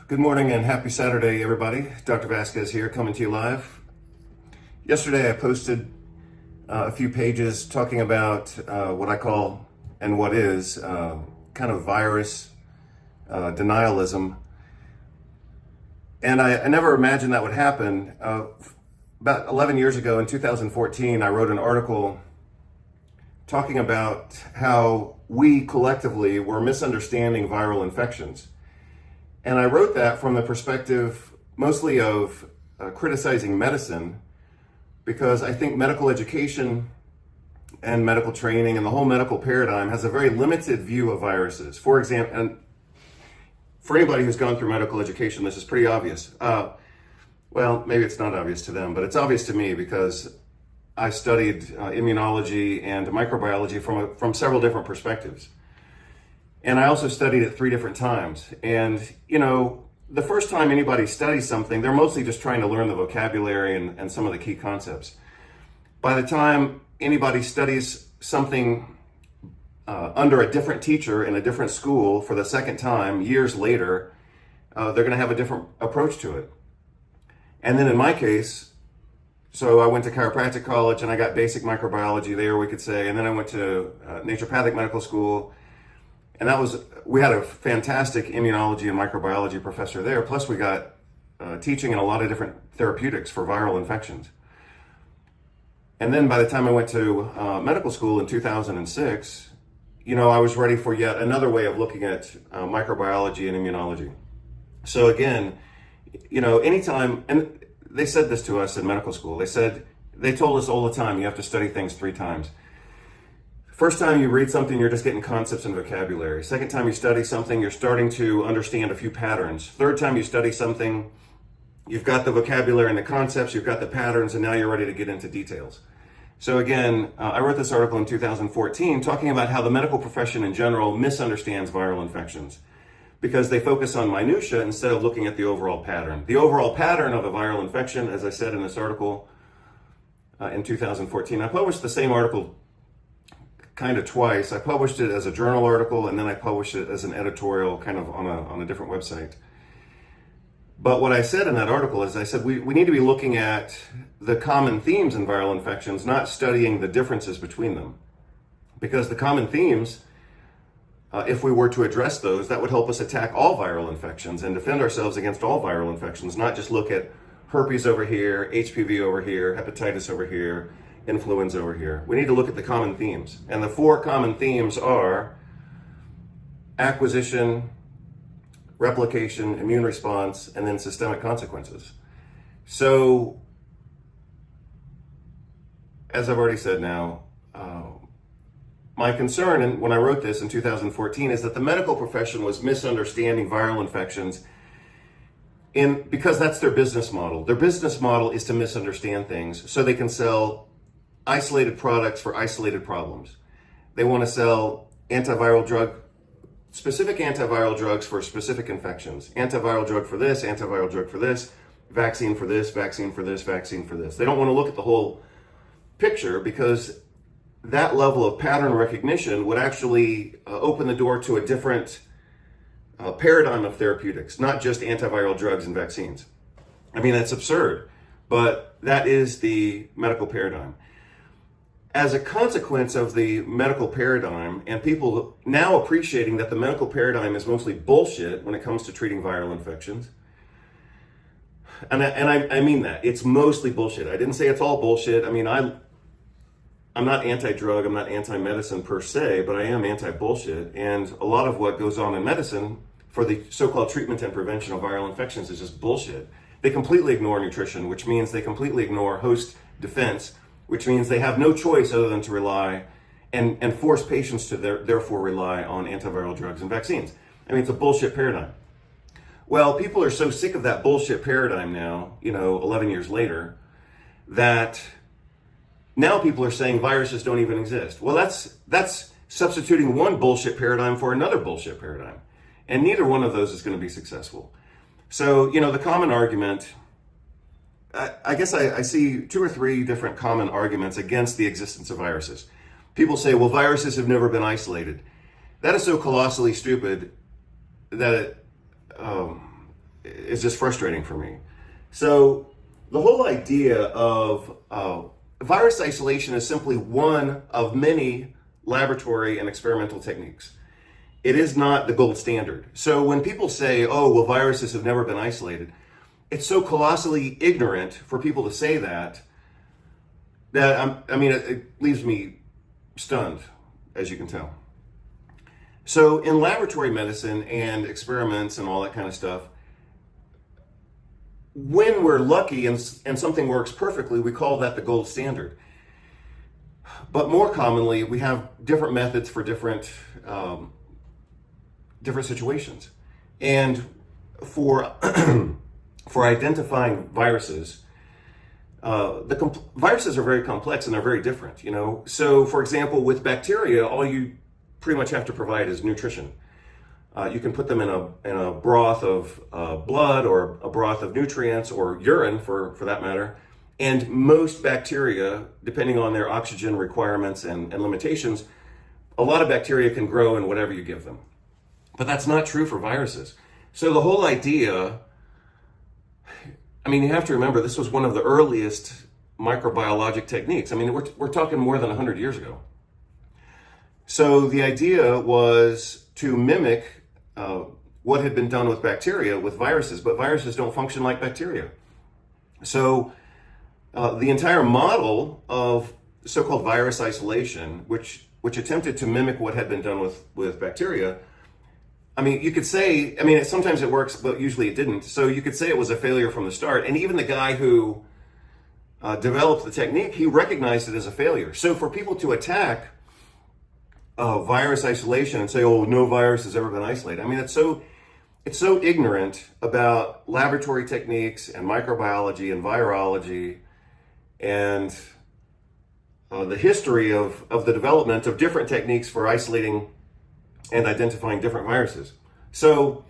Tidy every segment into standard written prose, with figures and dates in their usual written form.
Good morning and happy Saturday, everybody. Dr. Vasquez here, coming to you live. Yesterday I posted a few pages talking about what I call and what is kind of virus denialism. And I never imagined that would happen. About 11 years ago in 2014, I wrote an article talking about how we collectively were misunderstanding viral infections. And I wrote that from the perspective mostly of criticizing medicine, because I think medical education and medical training and the whole medical paradigm has a very limited view of viruses. For example, and for anybody who's gone through medical education, this is pretty obvious. Well, maybe it's not obvious to them, but it's obvious to me because I studied immunology and microbiology from several different perspectives. And I also studied it 3 different times. And, you know, the first time anybody studies something, they're mostly just trying to learn the vocabulary and some of the key concepts. By the time anybody studies something under a different teacher in a different school for the second time, years later, they're going to have a different approach to it. And then in my case, so I went to chiropractic college and I got basic microbiology there, we could say. And then I went to naturopathic medical school. And we had a fantastic immunology and microbiology professor there. Plus we got teaching in a lot of different therapeutics for viral infections. And then by the time I went to medical school in 2006, you know, I was ready for yet another way of looking at microbiology and immunology. So again, you know, anytime, and they said this to us in medical school, they told us all the time, you have to study things 3 times. First time you read something, you're just getting concepts and vocabulary. Second time you study something, you're starting to understand a few patterns. Third time you study something, you've got the vocabulary and the concepts, you've got the patterns, and now you're ready to get into details. So again, I wrote this article in 2014 talking about how the medical profession in general misunderstands viral infections because they focus on minutia instead of looking at the overall pattern. The overall pattern of a viral infection, as I said in this article in 2014, I published the same article kind of twice. I published it as a journal article and then I published it as an editorial kind of on a different website. But what I said in that article is I said we need to be looking at the common themes in viral infections, not studying the differences between them. Because the common themes, if we were to address those, that would help us attack all viral infections and defend ourselves against all viral infections, not just look at herpes over here, HPV over here, hepatitis over here, influenza over here. We need to look at the common themes. And the 4 common themes are acquisition, replication, immune response, and then systemic consequences. So, as I've already said now, my concern, and when I wrote this in 2014, is that the medical profession was misunderstanding viral infections because that's their business model. Their business model is to misunderstand things so they can sell isolated products for isolated problems. They want to sell specific antiviral drugs for specific infections. Antiviral drug for this, antiviral drug for this, vaccine for this, vaccine for this, vaccine for this. They don't want to look at the whole picture because that level of pattern recognition would actually open the door to a different paradigm of therapeutics, not just antiviral drugs and vaccines. I mean, that's absurd, but that is the medical paradigm. As a consequence of the medical paradigm and people now appreciating that the medical paradigm is mostly bullshit when it comes to treating viral infections, and I mean that, it's mostly bullshit. I didn't say it's all bullshit. I mean, I'm not anti-drug, I'm not anti-medicine per se, but I am anti-bullshit. And a lot of what goes on in medicine for the so-called treatment and prevention of viral infections is just bullshit. They completely ignore nutrition, which means they completely ignore host defense, which means they have no choice other than to rely and force patients to therefore rely on antiviral drugs and vaccines. I mean, it's a bullshit paradigm. Well, people are so sick of that bullshit paradigm now, 11 years later, that now people are saying viruses don't even exist. Well, that's substituting one bullshit paradigm for another bullshit paradigm. And neither one of those is going to be successful. So, the common argument, I guess I see 2 or 3 different common arguments against the existence of viruses. People say, well, viruses have never been isolated. That is so colossally stupid that is just frustrating for me. So the whole idea of virus isolation is simply one of many laboratory and experimental techniques. It is not the gold standard. So when people say, oh, well, viruses have never been isolated, it's so colossally ignorant for people to say that it leaves me stunned, as you can tell. So in laboratory medicine and experiments and all that kind of stuff, when we're lucky and something works perfectly, we call that the gold standard. But more commonly, we have different methods for different situations. And for for identifying viruses, viruses are very complex and they're very different. So for example, with bacteria, all you pretty much have to provide is nutrition. You can put them in a broth of blood or a broth of nutrients or urine for that matter. And most bacteria, depending on their oxygen requirements and limitations, a lot of bacteria can grow in whatever you give them. But that's not true for viruses. So the whole idea, you have to remember, this was one of the earliest microbiologic techniques. We're talking more than 100 years ago. So the idea was to mimic what had been done with bacteria with viruses, but viruses don't function like bacteria. So the entire model of so-called virus isolation, which attempted to mimic what had been done with bacteria, you could say, sometimes it works, but usually it didn't. So you could say it was a failure from the start. And even the guy who developed the technique, he recognized it as a failure. So for people to attack virus isolation and say, oh, no virus has ever been isolated. It's so ignorant about laboratory techniques and microbiology and virology and the history of the development of different techniques for isolating and identifying different viruses. So,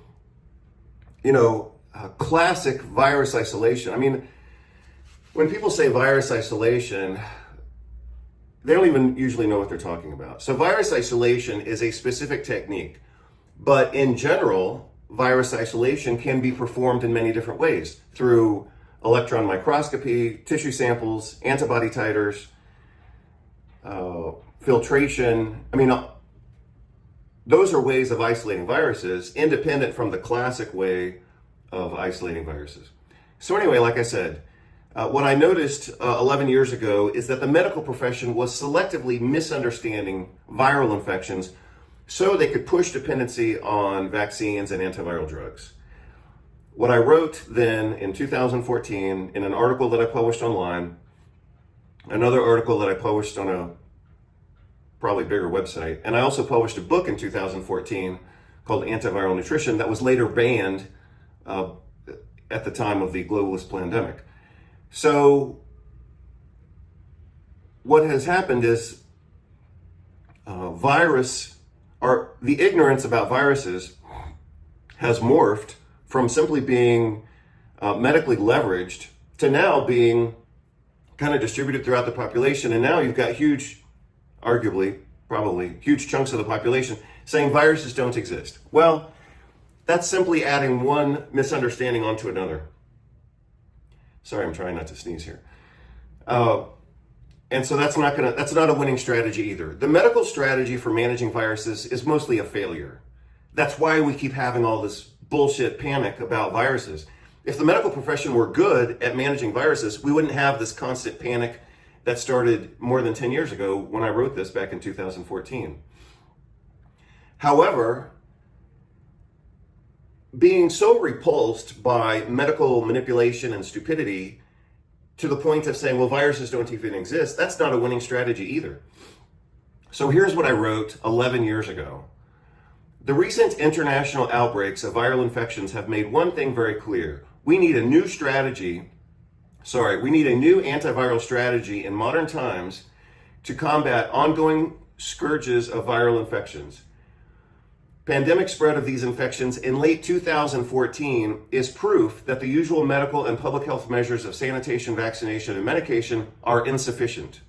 classic virus isolation. When people say virus isolation, they don't even usually know what they're talking about. So virus isolation is a specific technique, but in general, virus isolation can be performed in many different ways through electron microscopy, tissue samples, antibody titers, filtration. Those are ways of isolating viruses independent from the classic way of isolating viruses. So anyway, like I said, what I noticed 11 years ago is that the medical profession was selectively misunderstanding viral infections so they could push dependency on vaccines and antiviral drugs. What I wrote then in 2014 in an article that I published online, another article that I published on a probably bigger website, and I also published a book in 2014 called Antiviral Nutrition that was later banned at the time of the globalist pandemic. So what has happened is the ignorance about viruses has morphed from simply being medically leveraged to now being kind of distributed throughout the population. And now you've got probably huge chunks of the population saying viruses don't exist. Well, that's simply adding one misunderstanding onto another. Sorry, I'm trying not to sneeze here. And so that's not a winning strategy either. The medical strategy for managing viruses is mostly a failure. That's why we keep having all this bullshit panic about viruses. If the medical profession were good at managing viruses, we wouldn't have this constant panic that started more than 10 years ago when I wrote this back in 2014. However, being so repulsed by medical manipulation and stupidity to the point of saying, well, viruses don't even exist, that's not a winning strategy either. So here's what I wrote 11 years ago. The recent international outbreaks of viral infections have made one thing very clear. We need a new antiviral strategy in modern times to combat ongoing scourges of viral infections. Pandemic spread of these infections in late 2014 is proof that the usual medical and public health measures of sanitation, vaccination, and medication are insufficient.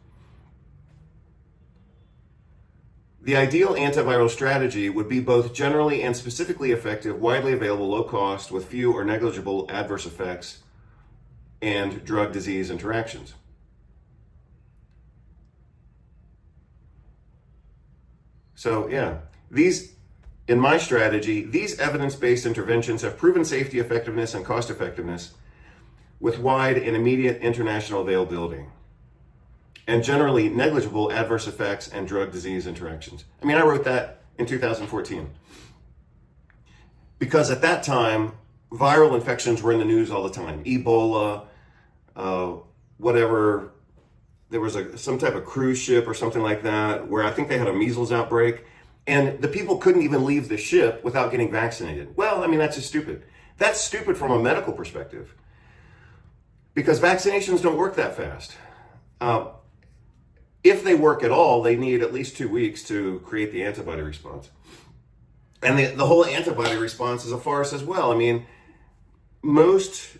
The ideal antiviral strategy would be both generally and specifically effective, widely available, low cost, with few or negligible adverse effects and drug-disease interactions. So yeah, in my strategy, these evidence-based interventions have proven safety, effectiveness, and cost effectiveness with wide and immediate international availability, and generally negligible adverse effects and drug-disease interactions. I mean, I wrote that in 2014 because at that time, viral infections were in the news all the time. Ebola, whatever. There was some type of cruise ship or something like that where I think they had a measles outbreak, and the people couldn't even leave the ship without getting vaccinated. Well, I mean, that's just stupid. That's stupid from a medical perspective because vaccinations don't work that fast. If they work at all, they need at least 2 weeks to create the antibody response. And the whole antibody response is a farce as well. I mean, most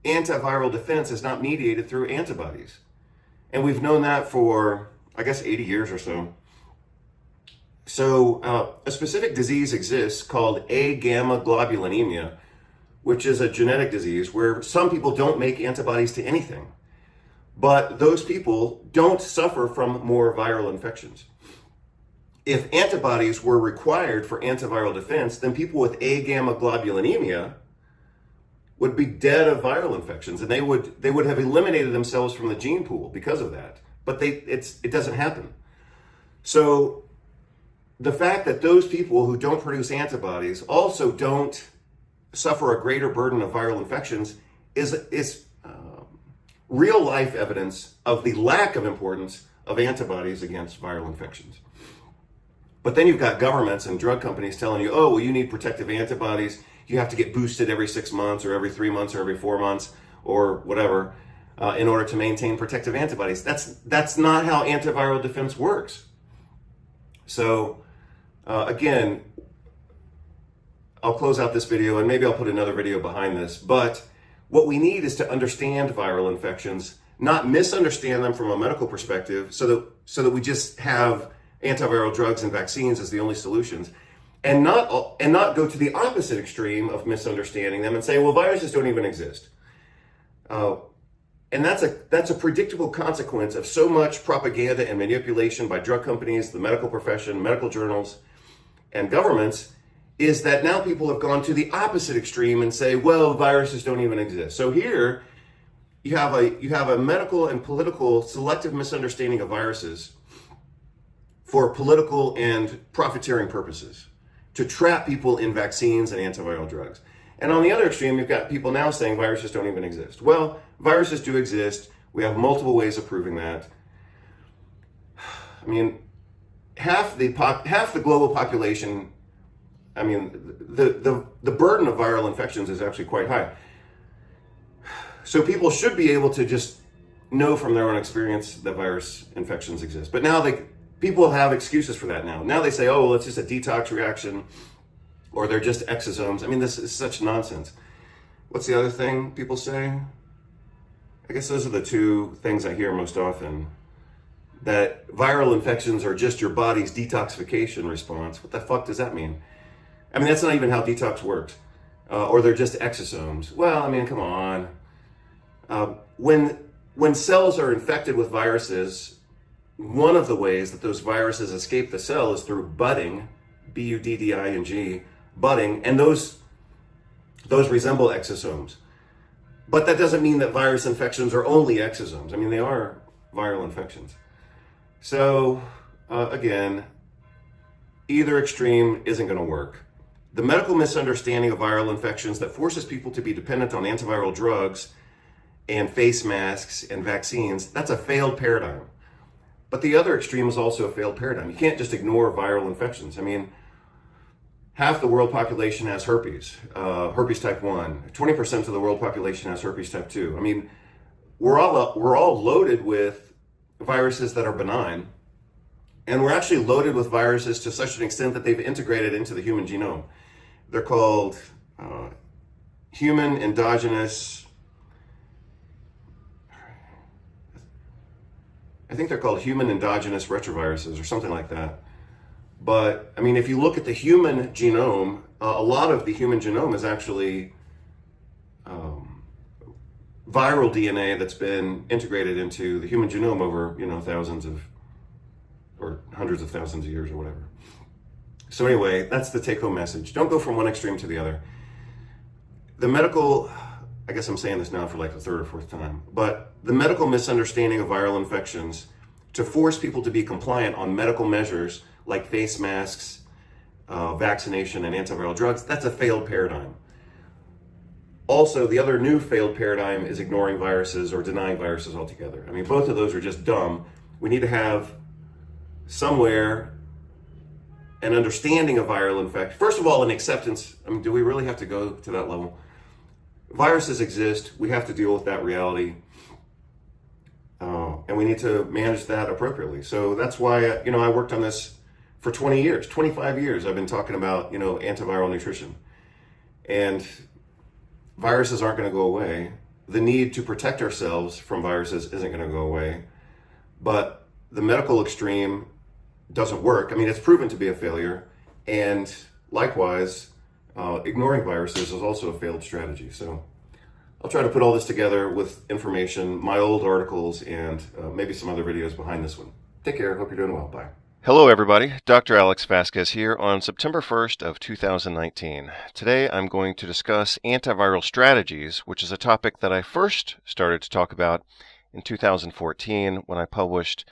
antiviral defense is not mediated through antibodies. And we've known that for, I guess, 80 years or so. So a specific disease exists called A-gamma globulinemia, which is a genetic disease where some people don't make antibodies to anything. But those people don't suffer from more viral infections. If antibodies were required for antiviral defense, then people with A-gamma globulinemia would be dead of viral infections, and they would have eliminated themselves from the gene pool because of that. But it doesn't happen. So the fact that those people who don't produce antibodies also don't suffer a greater burden of viral infections is real life evidence of the lack of importance of antibodies against viral infections. But then you've got governments and drug companies telling you, oh, well, you need protective antibodies. You have to get boosted every 6 months or every 3 months or every 4 months or whatever in order to maintain protective antibodies. That's not how antiviral defense works. So again, I'll close out this video and maybe I'll put another video behind this. But what we need is to understand viral infections, not misunderstand them from a medical perspective so that we just have antiviral drugs and vaccines as the only solutions. And not go to the opposite extreme of misunderstanding them and say, well, viruses don't even exist. And that's a predictable consequence of so much propaganda and manipulation by drug companies, the medical profession, medical journals, and governments, is that now people have gone to the opposite extreme and say, well, viruses don't even exist. So here you have a medical and political selective misunderstanding of viruses for political and profiteering purposes, to trap people in vaccines and antiviral drugs. And on the other extreme, you've got people now saying viruses don't even exist. Well, viruses do exist. We have multiple ways of proving that. I mean, half the global population, I mean, the burden of viral infections is actually quite high. So people should be able to just know from their own experience that virus infections exist. But now people have excuses for that now. Now they say, oh, well, it's just a detox reaction, or they're just exosomes. I mean, this is such nonsense. What's the other thing people say? I guess those are the two things I hear most often. That viral infections are just your body's detoxification response. What the fuck does that mean? I mean, that's not even how detox works. Or they're just exosomes. Well, I mean, come on. When cells are infected with viruses, one of the ways that those viruses escape the cell is through budding, B-U-D-D-I-N-G, budding, and those resemble exosomes. But that doesn't mean that virus infections are only exosomes. I mean, they are viral infections. So, again, either extreme isn't going to work. The medical misunderstanding of viral infections that forces people to be dependent on antiviral drugs and face masks and vaccines, that's a failed paradigm. But the other extreme is also a failed paradigm. You can't just ignore viral infections. I mean, half the world population has herpes, herpes type 1. 20% of the world population has herpes type 2. I mean, we're all loaded with viruses that are benign, and we're actually loaded with viruses to such an extent that they've integrated into the human genome. They're called human endogenous, I think they're called human endogenous retroviruses or something like that. But I mean, if you look at the human genome, a lot of the human genome is actually viral DNA that's been integrated into the human genome over, thousands of or hundreds of thousands of years or whatever. So anyway, that's the take-home message. Don't go from one extreme to the other. The medical, I guess I'm saying this now for like the third or fourth time, but the medical misunderstanding of viral infections to force people to be compliant on medical measures like face masks, vaccination, and antiviral drugs, that's a failed paradigm. Also, the other new failed paradigm is ignoring viruses or denying viruses altogether. I mean, both of those are just dumb. We need to have somewhere an understanding of viral infection. First of all, an acceptance. I mean, do we really have to go to that level? Viruses exist. We have to deal with that reality. And we need to manage that appropriately. So that's why, I worked on this for 20 years, 25 years. I've been talking about, antiviral nutrition. And viruses aren't going to go away. The need to protect ourselves from viruses isn't going to go away. But the medical extreme doesn't work. I mean, it's proven to be a failure. And likewise, ignoring viruses is also a failed strategy. So I'll try to put all this together with information, my old articles, and maybe some other videos behind this one. Take care. Hope you're doing well. Bye. Hello everybody, Dr. Alex Vasquez here on September 1st of 2019. Today I'm going to discuss antiviral strategies, which is a topic that I first started to talk about in 2014 when I published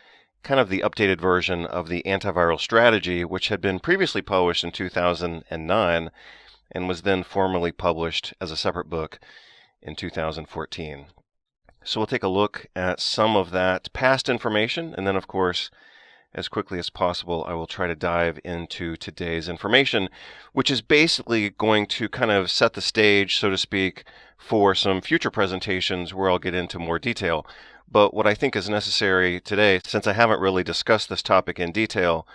kind of the updated version of the antiviral strategy, which had been previously published in 2009 and was then formally published as a separate book in 2014. So we'll take a look at some of that past information, and then of course, as quickly as possible, I will try to dive into today's information, which is basically going to kind of set the stage, so to speak, for some future presentations where I'll get into more detail. But what I think is necessary today, since I haven't really discussed this topic in detail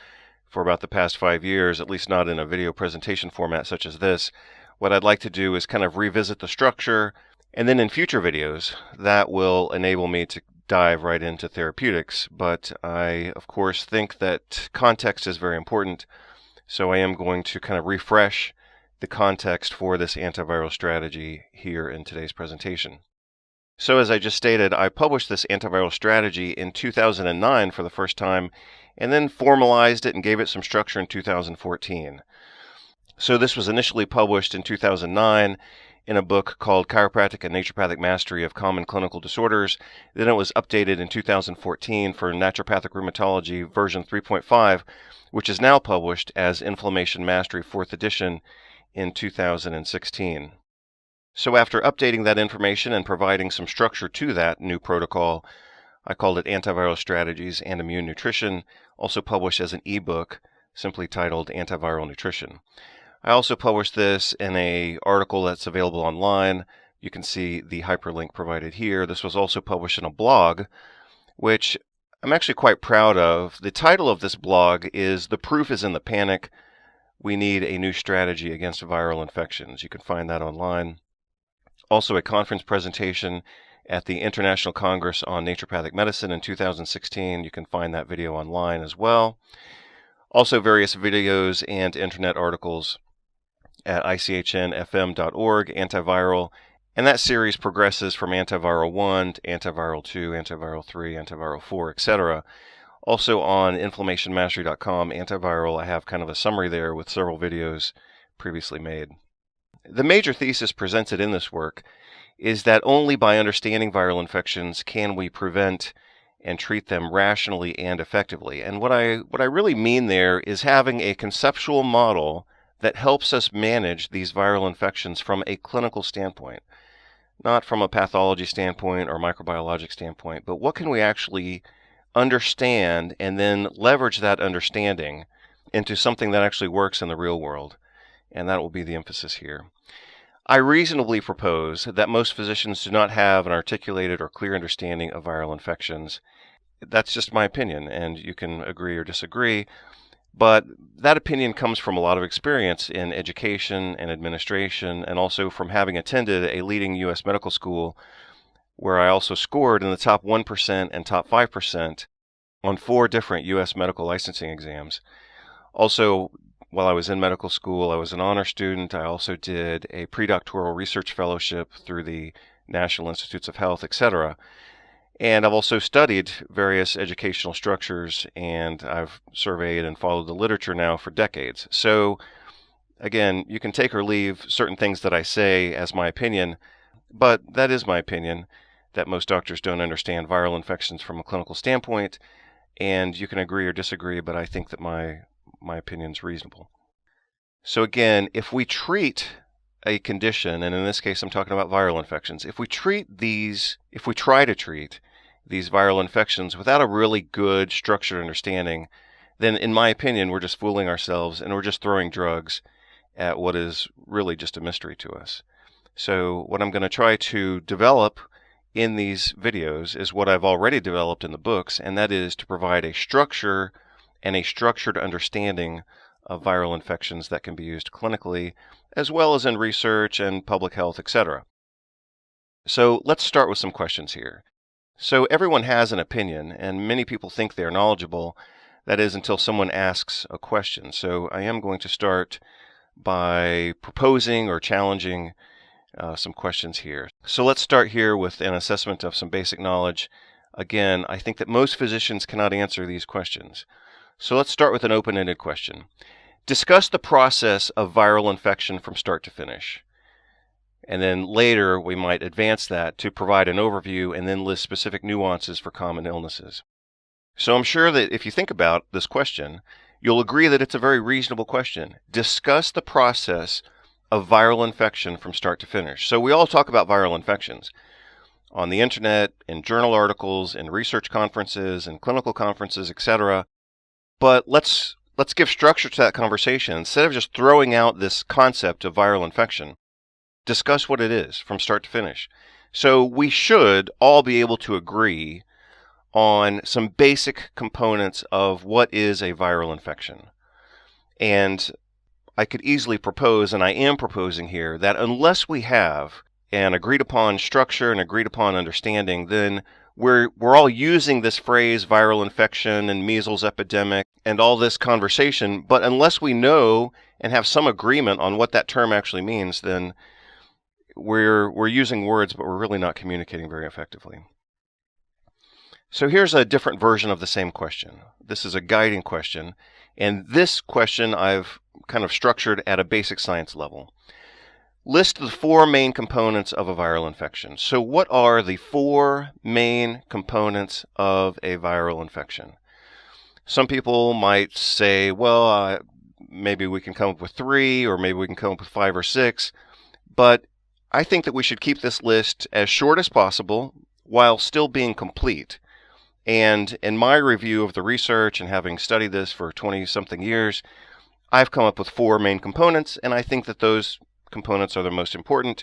for about the past 5 years, at least not in a video presentation format such as this, what I'd like to do is kind of revisit the structure, and then in future videos, that will enable me to dive right into therapeutics. But I, of course, think that context is very important, so I am going to kind of refresh the context for this antiviral strategy here in today's presentation. So as I just stated, I published this antiviral strategy in 2009 for the first time, and then formalized it and gave it some structure in 2014. So this was initially published in 2009 in a book called Chiropractic and Naturopathic Mastery of Common Clinical Disorders. Then it was updated in 2014 for Naturopathic Rheumatology version 3.5, which is now published as Inflammation Mastery 4th edition in 2016. So after updating that information and providing some structure to that new protocol, I called it Antiviral Strategies and Immune Nutrition, also published as an ebook simply titled Antiviral Nutrition. I also published this in an article that's available online. You can see the hyperlink provided here. This was also published in a blog, which I'm actually quite proud of. The title of this blog is "The Proof is in the Panic. We Need a New Strategy Against Viral Infections." You can find that online. Also a conference presentation at the International Congress on Naturopathic Medicine in 2016. You can find that video online as well. Also various videos and internet articles at ichnfm.org, antiviral, and that series progresses from antiviral 1 to antiviral 2, antiviral 3, antiviral 4, etc. Also on inflammationmastery.com, antiviral, I have kind of a summary there with several videos previously made. The major thesis presented in this work is that only by understanding viral infections can we prevent and treat them rationally and effectively. And what I really mean there is having a conceptual model that helps us manage these viral infections from a clinical standpoint, not from a pathology standpoint or microbiologic standpoint, but what can we actually understand and then leverage that understanding into something that actually works in the real world. And that will be the emphasis here. I reasonably propose that most physicians do not have an articulated or clear understanding of viral infections. That's just my opinion, and you can agree or disagree. But that opinion comes from a lot of experience in education and administration, and also from having attended a leading U.S. medical school where I also scored in the top 1% and top 5% on 4 different U.S. medical licensing exams. Also, while I was in medical school, I was an honor student. I also did a predoctoral research fellowship through the National Institutes of Health, etc. And I've also studied various educational structures, and I've surveyed and followed the literature now for decades. So, again, you can take or leave certain things that I say as my opinion, but that is my opinion, that most doctors don't understand viral infections from a clinical standpoint, and you can agree or disagree, but I think that my opinion is reasonable. So again, if we treat a condition, and in this case I'm talking about viral infections, if we try to treat these viral infections without a really good structured understanding, then in my opinion we're just fooling ourselves and we're just throwing drugs at what is really just a mystery to us. So what I'm going to try to develop in these videos is what I've already developed in the books, and that is to provide a structure and a structured understanding of viral infections that can be used clinically, as well as in research and public health, etc. So let's start with some questions here. So everyone has an opinion, and many people think they're knowledgeable. That is, until someone asks a question. So I am going to start by proposing or challenging some questions here. So let's start here with an assessment of some basic knowledge. Again, I think that most physicians cannot answer these questions. So let's start with an open-ended question. Discuss the process of viral infection from start to finish. And then later we might advance that to provide an overview and then list specific nuances for common illnesses. So I'm sure that if you think about this question, you'll agree that it's a very reasonable question. Discuss the process of viral infection from start to finish. So we all talk about viral infections on the internet, in journal articles, in research conferences, in clinical conferences, etc. But let's give structure to that conversation. Instead of just throwing out this concept of viral infection, discuss what it is from start to finish. So we should all be able to agree on some basic components of what is a viral infection. And I could easily propose, and I am proposing here, that unless we have an agreed upon structure and agreed upon understanding, then we're all using this phrase viral infection and measles epidemic and all this conversation, but unless we know and have some agreement on what that term actually means, then we're using words, but we're really not communicating very effectively. So here's a different version of the same question. This is a guiding question, and this question I've kind of structured at a basic science level. List the 4 main components of a viral infection. So what are the 4 main components of a viral infection? Some people might say, well, maybe we can come up with 3, or maybe we can come up with 5 or 6, but I think that we should keep this list as short as possible while still being complete. And in my review of the research and having studied this for 20-something years, I've come up with 4 main components, and I think that those components are the most important.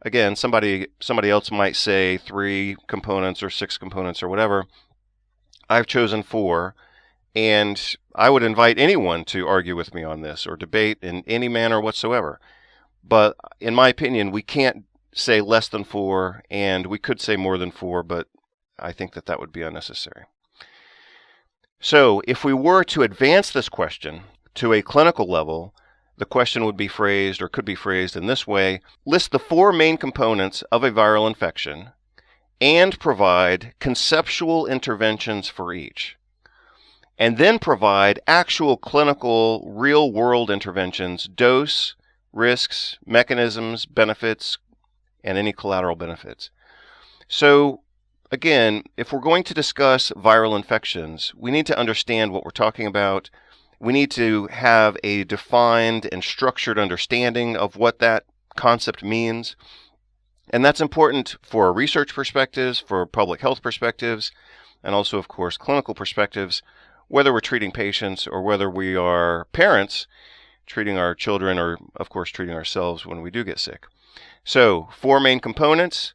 Again, somebody else might say 3 components or 6 components or whatever. I've chosen 4, and I would invite anyone to argue with me on this or debate in any manner whatsoever. But in my opinion, we can't say less than 4, and we could say more than 4, but I think that that would be unnecessary. So if we were to advance this question to a clinical level, the question would be phrased, or could be phrased in this way: list the 4 main components of a viral infection and provide conceptual interventions for each. And then provide actual clinical, real-world interventions, dose, risks, mechanisms, benefits, and any collateral benefits. So again, if we're going to discuss viral infections, we need to understand what we're talking about. We need to have a defined and structured understanding of what that concept means. And that's important for research perspectives, for public health perspectives, and also, of course, clinical perspectives, whether we're treating patients or whether we are parents treating our children, or, of course, treating ourselves when we do get sick. So, 4 main components.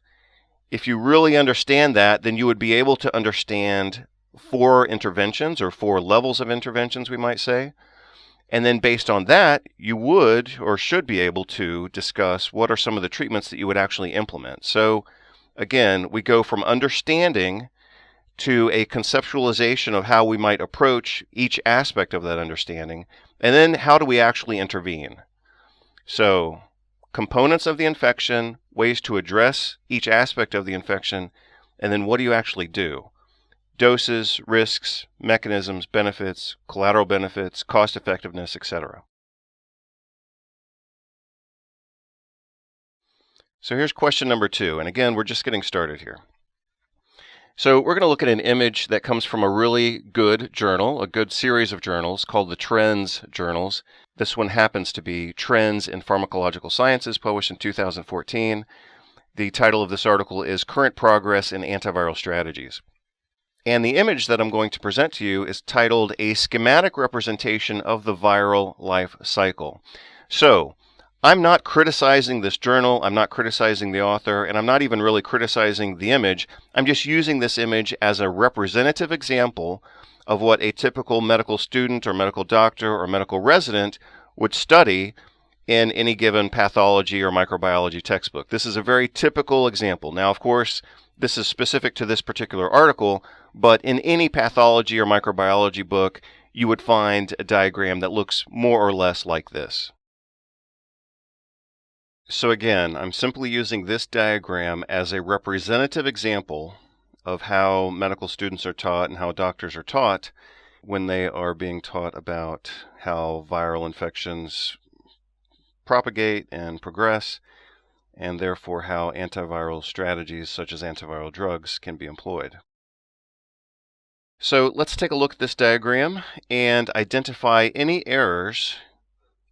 If you really understand that, then you would be able to understand 4 interventions, or 4 levels of interventions, we might say. And then based on that, you would or should be able to discuss what are some of the treatments that you would actually implement. So again, we go from understanding to a conceptualization of how we might approach each aspect of that understanding, and then how do we actually intervene. So, components of the infection, ways to address each aspect of the infection, and then what do you actually do? Doses, risks, mechanisms, benefits, collateral benefits, cost effectiveness, etc. So here's question number 2, and again, we're just getting started here. So we're going to look at an image that comes from a really good journal, a good series of journals called the Trends journals. This one happens to be Trends in Pharmacological Sciences, published in 2014. The title of this article is Current Progress in Antiviral Strategies. And the image that I'm going to present to you is titled A Schematic Representation of the Viral Life Cycle. So, I'm not criticizing this journal, I'm not criticizing the author, and I'm not even really criticizing the image. I'm just using this image as a representative example of what a typical medical student or medical doctor or medical resident would study in any given pathology or microbiology textbook. This is a very typical example. Now, of course, this is specific to this particular article, but in any pathology or microbiology book, you would find a diagram that looks more or less like this. So again, I'm simply using this diagram as a representative example of how medical students are taught and how doctors are taught when they are being taught about how viral infections propagate and progress, and therefore how antiviral strategies such as antiviral drugs can be employed. So let's take a look at this diagram and identify any errors,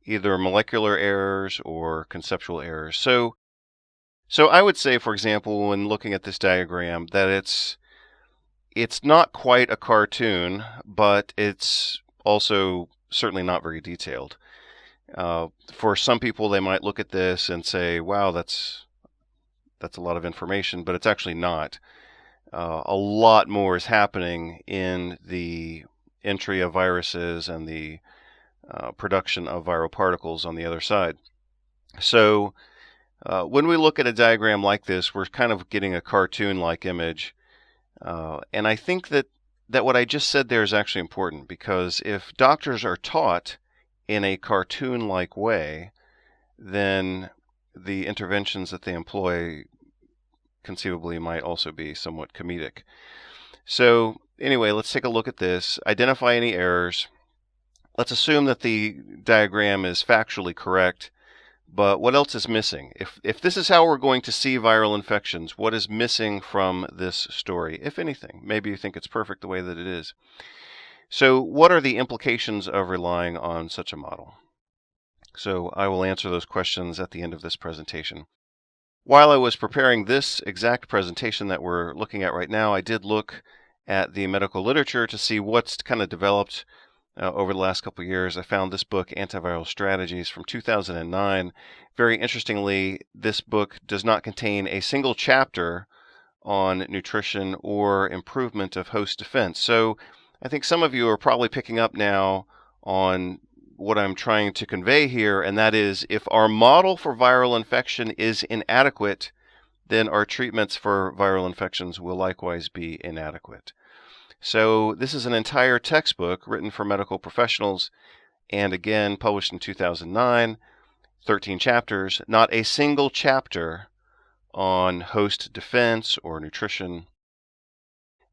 either molecular errors or conceptual errors. So I would say, for example, when looking at this diagram, that it's not quite a cartoon, but it's also certainly not very detailed. For some people, they might look at this and say, wow, that's a lot of information, but it's actually not. A lot more is happening in the entry of viruses and the production of viral particles on the other side. So when we look at a diagram like this, we're kind of getting a cartoon-like image. And I think that what I just said there is actually important, because if doctors are taught in a cartoon-like way, then the interventions that they employ conceivably might also be somewhat comedic. So anyway, let's take a look at this. Identify any errors. Let's assume that the diagram is factually correct, but what else is missing? If this is how we're going to see viral infections, what is missing from this story, if anything? Maybe you think it's perfect the way that it is. So what are the implications of relying on such a model? So I will answer those questions at the end of this presentation. While I was preparing this exact presentation that we're looking at right now, I did look at the medical literature to see what's kind of developed over the last couple of years. I found this book, Antiviral Strategies, from 2009. Very interestingly, this book does not contain a single chapter on nutrition or improvement of host defense. So I think some of you are probably picking up now on what I'm trying to convey here, and that is, if our model for viral infection is inadequate, then our treatments for viral infections will likewise be inadequate. So this is an entire textbook written for medical professionals, and again published in 2009, 13 chapters, not a single chapter on host defense or nutrition.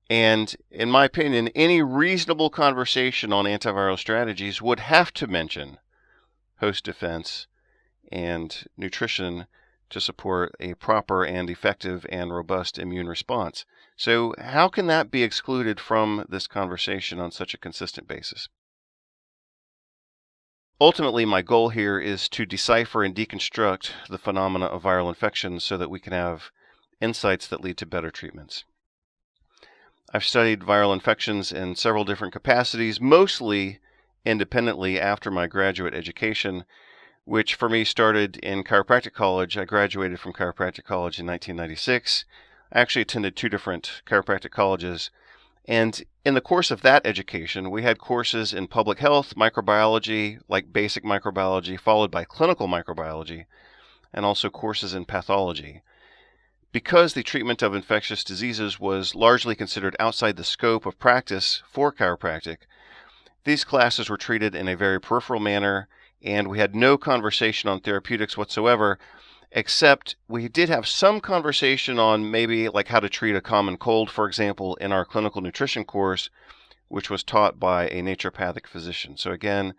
And in my opinion, any reasonable conversation on antiviral strategies would have to mention host defense and nutrition to support a proper and effective and robust immune response. So how can that be excluded from this conversation on such a consistent basis? Ultimately, my goal here is to decipher and deconstruct the phenomena of viral infections so that we can have insights that lead to better treatments. I've studied viral infections in several different capacities, mostly independently after my graduate education, which for me started in chiropractic college. I graduated from chiropractic college in 1996. I actually attended 2 different chiropractic colleges, and in the course of that education, we had courses in public health, microbiology, like basic microbiology, followed by clinical microbiology, and also courses in pathology. because the treatment of infectious diseases was largely considered outside the scope of practice for chiropractic, these classes were treated in a very peripheral manner, and we had no conversation on therapeutics whatsoever, except we did have some conversation on maybe like how to treat a common cold, for example, in our clinical nutrition course, which was taught by a naturopathic physician. So again,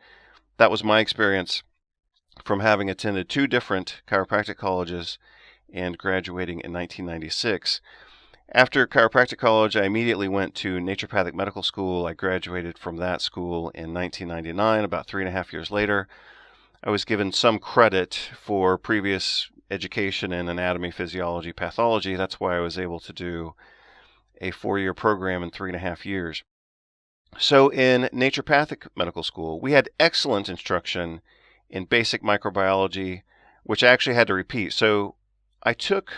that was my experience from having attended 2 different chiropractic colleges and graduating in 1996. After chiropractic college, I immediately went to naturopathic medical school. I graduated from that school in 1999, about 3.5 years later. I was given some credit for previous education in anatomy, physiology, pathology. That's why I was able to do a 4-year program in 3.5 years. So in naturopathic medical school, we had excellent instruction in basic microbiology, which I actually had to repeat. So I took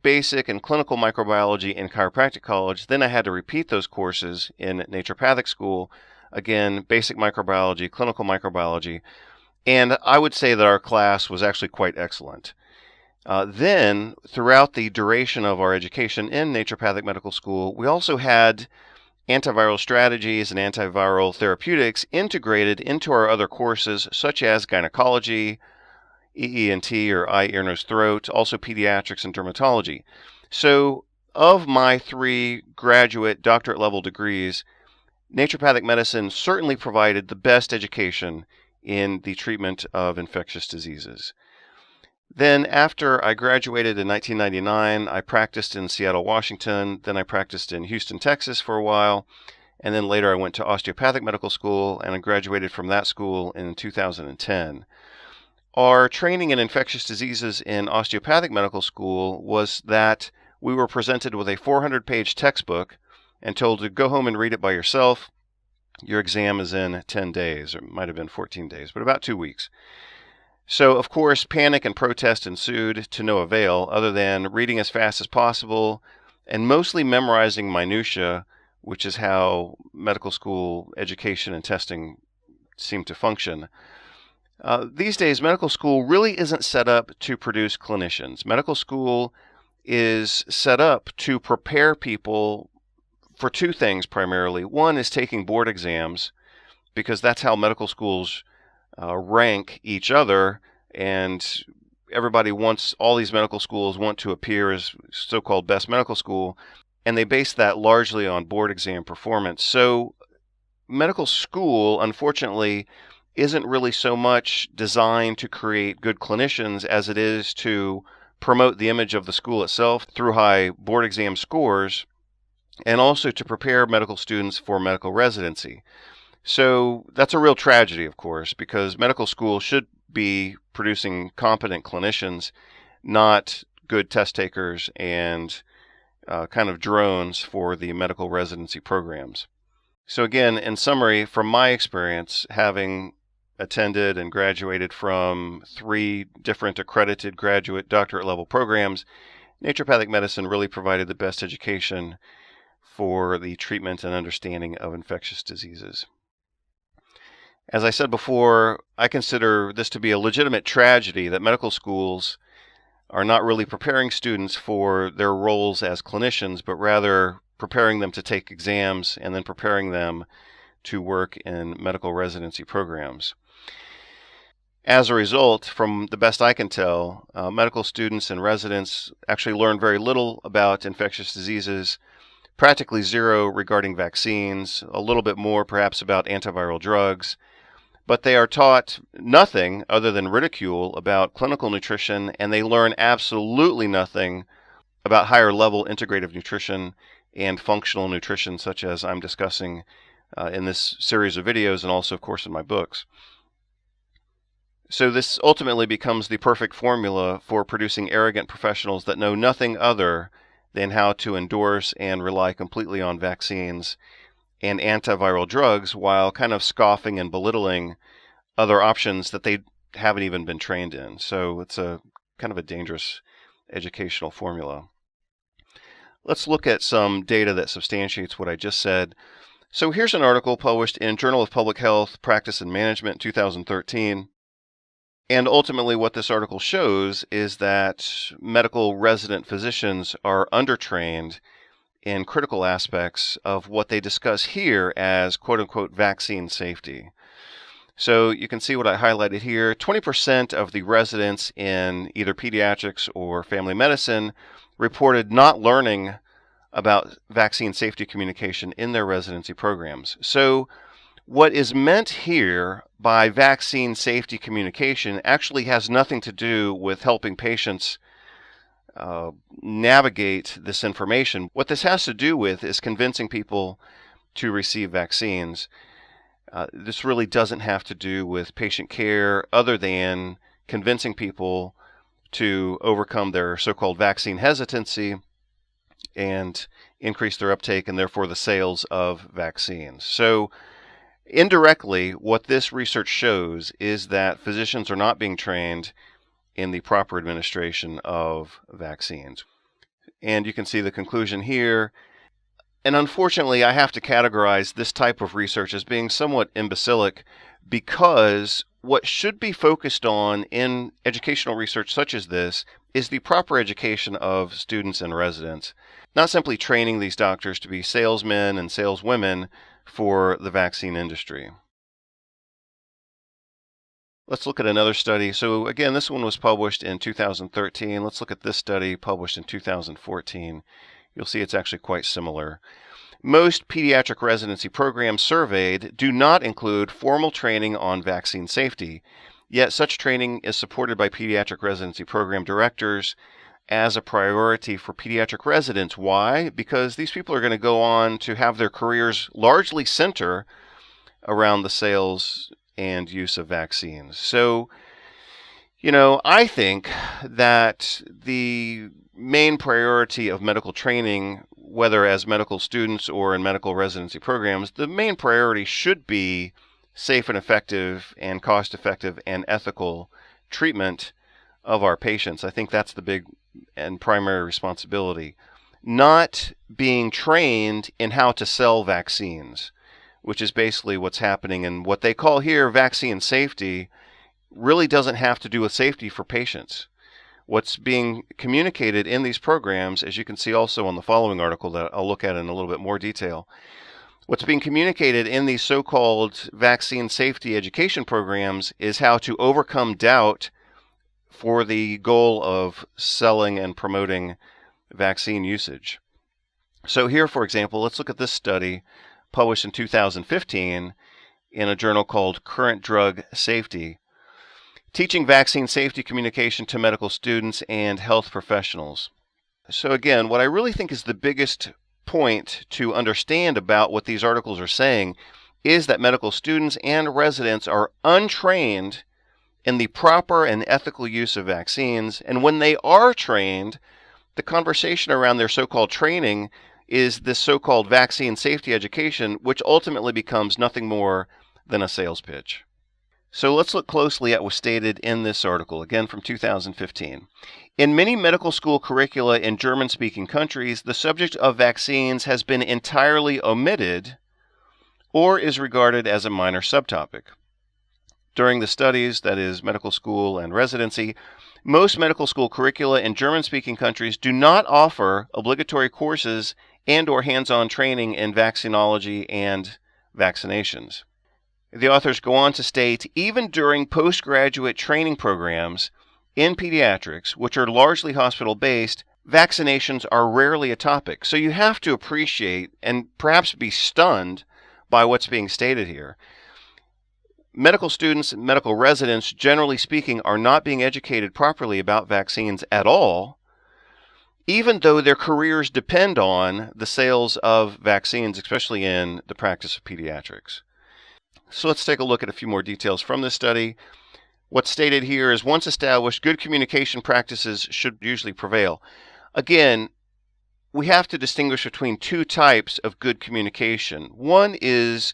basic and clinical microbiology in chiropractic college. Then I had to repeat those courses in naturopathic school. Again, basic microbiology, clinical microbiology. And I would say that our class was actually quite excellent. Then, throughout the duration of our education in naturopathic medical school, we also had antiviral strategies and antiviral therapeutics integrated into our other courses, such as gynecology, EENT or eye, ear, nose, throat, also pediatrics and dermatology. So of my 3 graduate doctorate level degrees, naturopathic medicine certainly provided the best education in the treatment of infectious diseases. Then after I graduated in 1999, I practiced in Seattle, Washington. Then I practiced in Houston, Texas for a while. And then later I went to osteopathic medical school and I graduated from that school in 2010. Our training in infectious diseases in osteopathic medical school was that we were presented with a 400-page textbook and told to go home and read it by yourself. Your exam is in 10 days, or it might have been 14 days, but about 2 weeks. So, of course, panic and protest ensued to no avail other than reading as fast as possible and mostly memorizing minutiae, which is how medical school education and testing seem to function. These days, medical school really isn't set up to produce clinicians. Medical school is set up to prepare people for 2 things primarily. One is taking board exams, because that's how medical schools rank each other, and everybody wants, all these medical schools want to appear as so-called best medical school, and they base that largely on board exam performance. So medical school, unfortunately, isn't really so much designed to create good clinicians as it is to promote the image of the school itself through high board exam scores, and also to prepare medical students for medical residency. So that's a real tragedy, of course, because medical school should be producing competent clinicians, not good test takers and kind of drones for the medical residency programs. So again, in summary, from my experience, having attended and graduated from 3 different accredited graduate doctorate level programs, naturopathic medicine really provided the best education for the treatment and understanding of infectious diseases. As I said before, I consider this to be a legitimate tragedy that medical schools are not really preparing students for their roles as clinicians, but rather preparing them to take exams and then preparing them to work in medical residency programs. As a result, from the best I can tell, medical students and residents actually learn very little about infectious diseases, practically 0 regarding vaccines, a little bit more perhaps about antiviral drugs, but they are taught nothing other than ridicule about clinical nutrition, and they learn absolutely nothing about higher level integrative nutrition and functional nutrition, such as I'm discussing in this series of videos and also, of course, in my books. So this ultimately becomes the perfect formula for producing arrogant professionals that know nothing other than how to endorse and rely completely on vaccines and antiviral drugs while kind of scoffing and belittling other options that they haven't even been trained in. So it's a kind of a dangerous educational formula. Let's look at some data that substantiates what I just said. So here's an article published in Journal of Public Health, Practice and Management 2013. And ultimately, what this article shows is that medical resident physicians are undertrained in critical aspects of what they discuss here as quote-unquote vaccine safety. So you can see what I highlighted here. 20% of the residents in either pediatrics or family medicine reported not learning about vaccine safety communication in their residency programs. So what is meant here by vaccine safety communication actually has nothing to do with helping patients navigate this information. What this has to do with is convincing people to receive vaccines. This really doesn't have to do with patient care other than convincing people to overcome their so-called vaccine hesitancy and increase their uptake and therefore the sales of vaccines. So indirectly, what this research shows is that physicians are not being trained in the proper administration of vaccines. And you can see the conclusion here. And unfortunately, I have to categorize this type of research as being somewhat imbecilic, because what should be focused on in educational research such as this is the proper education of students and residents, not simply training these doctors to be salesmen and saleswomen for the vaccine industry. Let's look at another study. So again, this one was published in 2013. Let's look at this study published in 2014. You'll see it's actually quite similar. Most pediatric residency programs surveyed do not include formal training on vaccine safety, yet such training is supported by pediatric residency program directors as a priority for pediatric residents. Why? Because these people are going to go on to have their careers largely center around the sales and use of vaccines. So, I think that the main priority of medical training, whether as medical students or in medical residency programs, the main priority should be safe and effective and cost-effective and ethical treatment of our patients. I think that's the big and primary responsibility. Not being trained in how to sell vaccines, which is basically what's happening. And what they call here vaccine safety really doesn't have to do with safety for patients. What's being communicated in these programs, as you can see also on the following article that I'll look at in a little bit more detail, what's being communicated in these so-called vaccine safety education programs is how to overcome doubt for the goal of selling and promoting vaccine usage. So here, for example, let's look at this study published in 2015 in a journal called Current Drug Safety, teaching vaccine safety communication to medical students and health professionals. So again, what I really think is the biggest point to understand about what these articles are saying is that medical students and residents are untrained in the proper and ethical use of vaccines. And when they are trained, the conversation around their so-called training is this so-called vaccine safety education, which ultimately becomes nothing more than a sales pitch. So let's look closely at what's stated in this article, again from 2015. In many medical school curricula in German-speaking countries, the subject of vaccines has been entirely omitted or is regarded as a minor subtopic. During the studies, that is medical school and residency, most medical school curricula in German-speaking countries do not offer obligatory courses and or hands-on training in vaccinology and vaccinations. The authors go on to state, even during postgraduate training programs in pediatrics, which are largely hospital-based, vaccinations are rarely a topic. So you have to appreciate and perhaps be stunned by what's being stated here. Medical students and medical residents, generally speaking, are not being educated properly about vaccines at all, even though their careers depend on the sales of vaccines, especially in the practice of pediatrics. So let's take a look at a few more details from this study. What's stated here is, once established, good communication practices should usually prevail. Again, we have to distinguish between two types of good communication. One is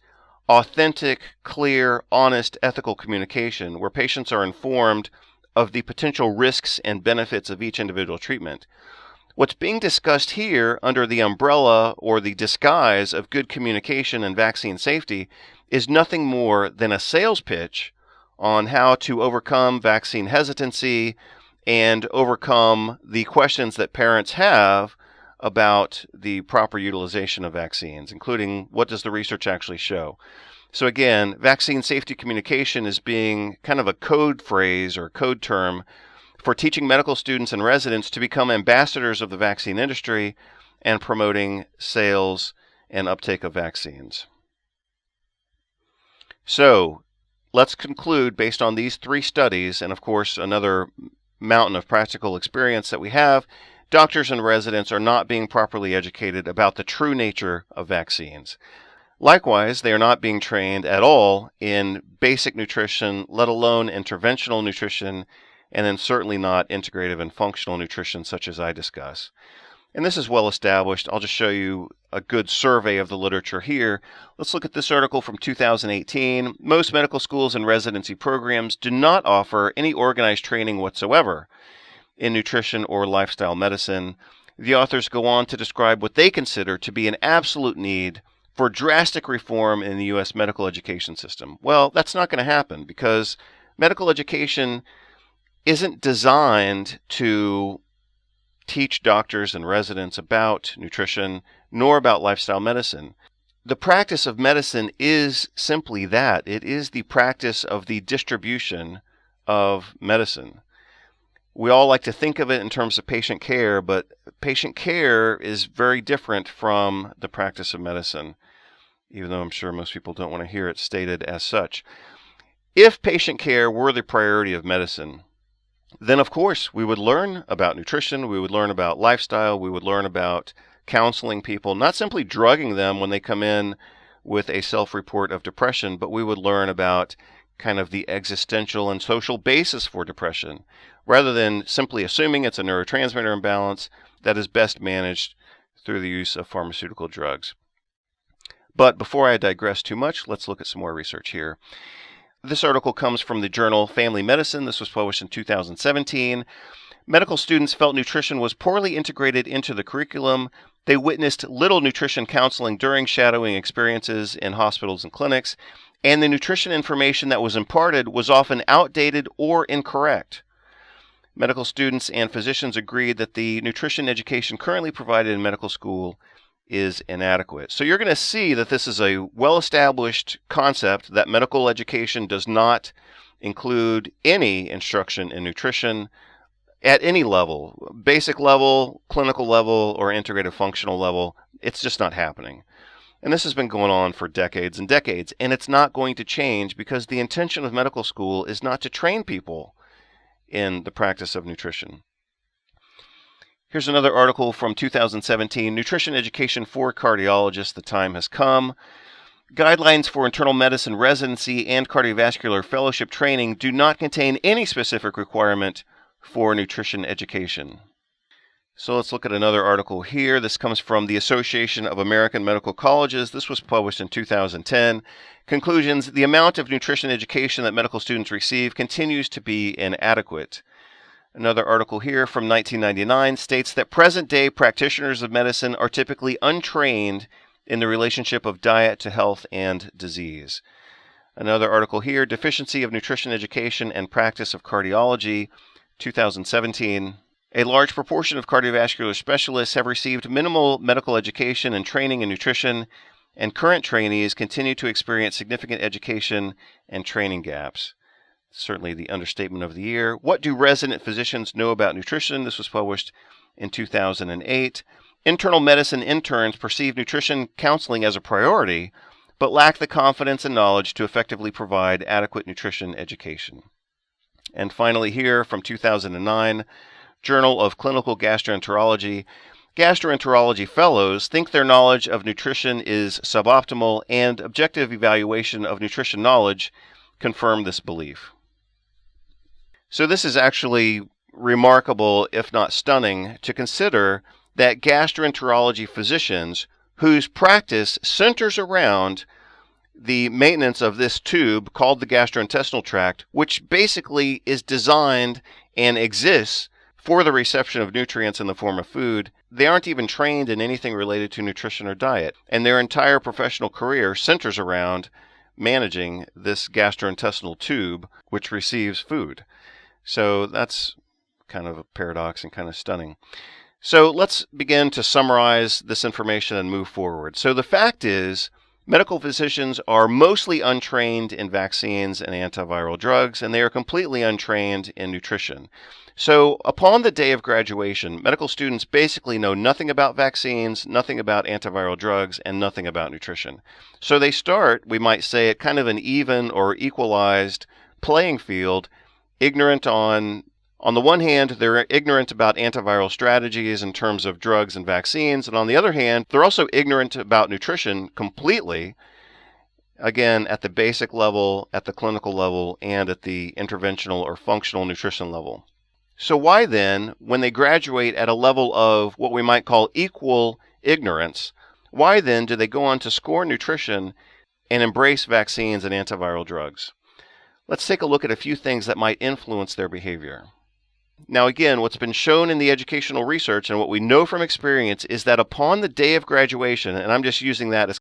authentic, clear, honest, ethical communication, where patients are informed of the potential risks and benefits of each individual treatment. What's being discussed here under the umbrella or the disguise of good communication and vaccine safety is nothing more than a sales pitch on how to overcome vaccine hesitancy and overcome the questions that parents have about the proper utilization of vaccines, including what does the research actually show. So again, vaccine safety communication is being kind of a code phrase or code term for teaching medical students and residents to become ambassadors of the vaccine industry and promoting sales and uptake of vaccines. So let's conclude based on these 3 studies, and of course another mountain of practical experience that we have, doctors and residents are not being properly educated about the true nature of vaccines. Likewise, they are not being trained at all in basic nutrition, let alone interventional nutrition, and then certainly not integrative and functional nutrition such as I discuss. And this is well established. I'll just show you a good survey of the literature here. Let's look at this article from 2018. Most medical schools and residency programs do not offer any organized training whatsoever in nutrition or lifestyle medicine. The authors go on to describe what they consider to be an absolute need for drastic reform in the U.S. medical education system. Well, that's not going to happen because medical education isn't designed to teach doctors and residents about nutrition nor about lifestyle medicine. The practice of medicine is simply that. It is the practice of the distribution of medicine. We all like to think of it in terms of patient care, but patient care is very different from the practice of medicine, even though I'm sure most people don't want to hear it stated as such. If patient care were the priority of medicine, then of course we would learn about nutrition, we would learn about lifestyle, we would learn about counseling people, not simply drugging them when they come in with a self-report of depression, but we would learn about kind of the existential and social basis for depression, rather than simply assuming it's a neurotransmitter imbalance that is best managed through the use of pharmaceutical drugs. But before I digress too much, let's look at some more research here. This article comes from the journal Family Medicine. This was published in 2017. Medical students felt nutrition was poorly integrated into the curriculum. They witnessed little nutrition counseling during shadowing experiences in hospitals and clinics, and the nutrition information that was imparted was often outdated or incorrect. Medical students and physicians agreed that the nutrition education currently provided in medical school is inadequate. So you're going to see that this is a well-established concept that medical education does not include any instruction in nutrition at any level, basic level, clinical level, or integrative functional level. It's just not happening. And this has been going on for decades and decades, and it's not going to change because the intention of medical school is not to train people in the practice of nutrition. Here's another article from 2017, Nutrition Education for Cardiologists, The Time Has Come. Guidelines for internal medicine residency and cardiovascular fellowship training do not contain any specific requirement for nutrition education. So let's look at another article here. This comes from the Association of American Medical Colleges. This was published in 2010. Conclusions: the amount of nutrition education that medical students receive continues to be inadequate. Another article here from 1999 states that present-day practitioners of medicine are typically untrained in the relationship of diet to health and disease. Another article here, Deficiency of Nutrition Education and Practice of Cardiology, 2017. A large proportion of cardiovascular specialists have received minimal medical education and training in nutrition, and current trainees continue to experience significant education and training gaps. Certainly the understatement of the year. What do resident physicians know about nutrition? This was published in 2008. Internal medicine interns perceive nutrition counseling as a priority, but lack the confidence and knowledge to effectively provide adequate nutrition education. And finally here from 2009, Journal of Clinical Gastroenterology. Gastroenterology fellows think their knowledge of nutrition is suboptimal, and objective evaluation of nutrition knowledge confirm this belief. So this is actually remarkable, if not stunning, to consider that gastroenterology physicians whose practice centers around the maintenance of this tube called the gastrointestinal tract, which basically is designed and exists for the reception of nutrients in the form of food, they aren't even trained in anything related to nutrition or diet. And their entire professional career centers around managing this gastrointestinal tube which receives food. So that's kind of a paradox and kind of stunning. So let's begin to summarize this information and move forward. So the fact is, medical physicians are mostly untrained in vaccines and antiviral drugs, and they are completely untrained in nutrition. So upon the day of graduation, medical students basically know nothing about vaccines, nothing about antiviral drugs, and nothing about nutrition. So they start, we might say, at kind of an even or equalized playing field, ignorant on the one hand, they're ignorant about antiviral strategies in terms of drugs and vaccines, and on the other hand, they're also ignorant about nutrition completely, again, at the basic level, at the clinical level, and at the interventional or functional nutrition level. So why then, when they graduate at a level of what we might call equal ignorance, why then do they go on to score nutrition and embrace vaccines and antiviral drugs? Let's take a look at a few things that might influence their behavior. Now again, what's been shown in the educational research and what we know from experience is that upon the day of graduation, and I'm just using that as